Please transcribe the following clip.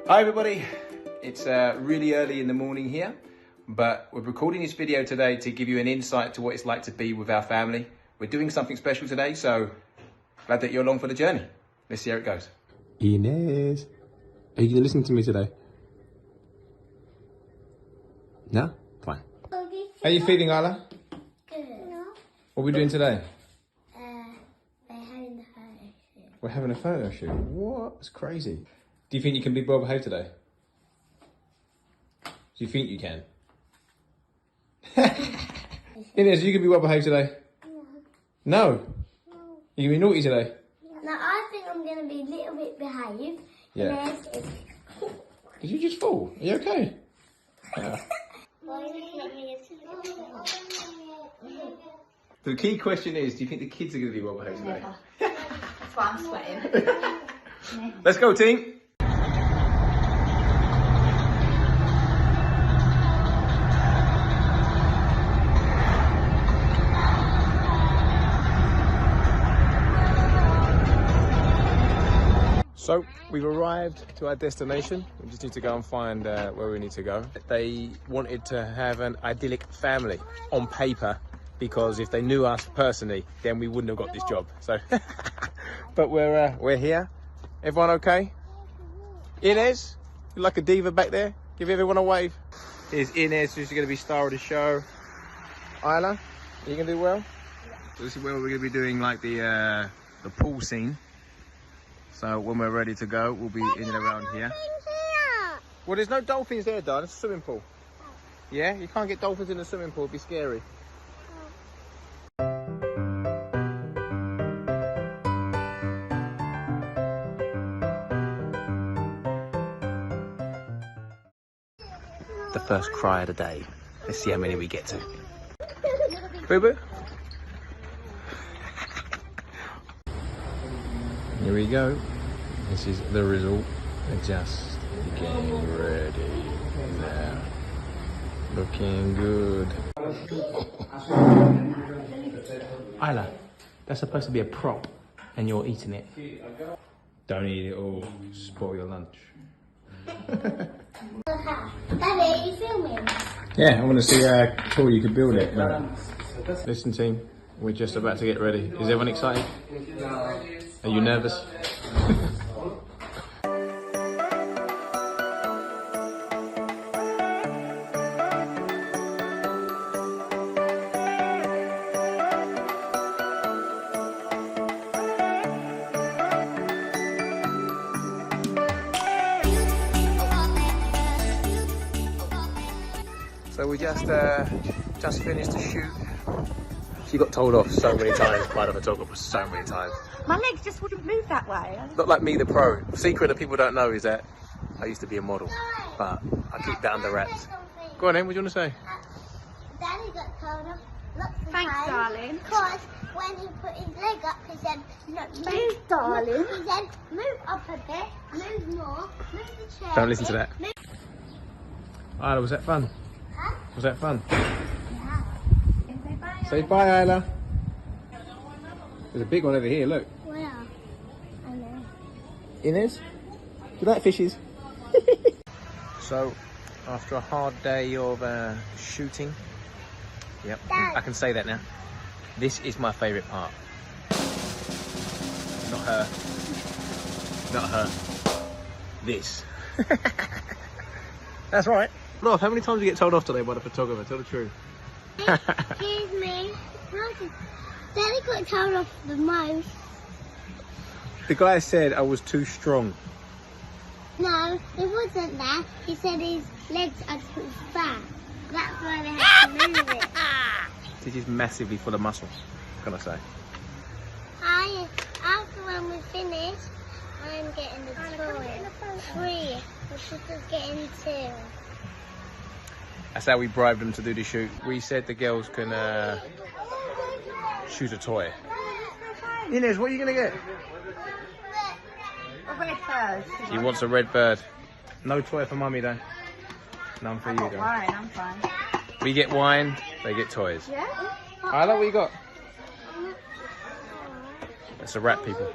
Hi everybody, it's really early in the morning here, but we're recording this video today to give you an insight to what it's like to be with our family. We're doing something special today, so glad that you're along for the journey. Let's see how it goes. Inez, are you going to listen to me today? No? Fine. How are you feeling, Isla? Good. What are we doing today? We're having a photo shoot. We're having a photo shoot? What? That's crazy. Do you think you can be well behaved today? Do you think you can? Inez, you can be well behaved today? No. You can be naughty today? No, I think I'm going to be a little bit behaved. Yeah. Did you just fall? Are you okay? The key question is, do you think the kids are going to be well behaved today? That's why I'm sweating. Let's go, team. So we've arrived to our destination. We just need to go and find where we need to go. They wanted to have an idyllic family on paper, because if they knew us personally, then we wouldn't have got this job. So, but we're here. Everyone okay? Inez, you're like a diva back there. Give everyone a wave. Here's Inez, who's going to be star of the show. Isla, are you going to do well? So this is where we're going to be doing like the pool scene. So when we're ready to go, we'll be in and around here. Well, there's no dolphins there, darling. It's a swimming pool. Yeah, you can't get dolphins in the swimming pool. It'd be scary. The first cry of the day. Let's see how many we get to. Boo boo. Here we go. This is the result. We're just getting ready now. Looking good. Isla, that's supposed to be a prop and you're eating it. Don't eat it all. Spoil your lunch. Daddy, are you filming? Yeah, I want to see how tall you could build it. No. Listen, team, we're just about to get ready. Is everyone excited? Are you nervous? So we just finished the shoot. She got told off so many times by the photographer, so many times. My legs just wouldn't move that way. Not like me, the pro. The secret that people don't know is that I used to be a model, but I keep that under wraps. Go on then, what do you want to say? Daddy got told off lots of Thanks, times darling. Because when he put his leg up, he said, no, move, darling. He said, move up a bit, move more, move the chair. Don't listen to that. Isla, was that fun? Huh? Was that fun? Yeah. Say bye, Isla. There's a big one over here, look. Where? I know. Inez, do you like fishes? So, after a hard day of shooting, yep, I can say that now. This is my favourite part. Not her. Not her. This. That's right. Love, how many times did you get told off today by the photographer? Tell the truth. Excuse me. Daddy got told off the most. The guy said I was too strong. No, it wasn't that. He said his legs are too fat. That's why they have to move it. This is massively full of muscle, can I say? After when we finish, I'm getting the toy. 3. The sister's getting 2. That's how we bribed them to do the shoot. We said the girls can shoot a toy. Inez, what are you going to get? A red bird. She wants a red bird. No toy for mummy though. None for you though. Fine, I'm fine. We get wine, they get toys. Yeah? Isla, what you got? That's a rat, people.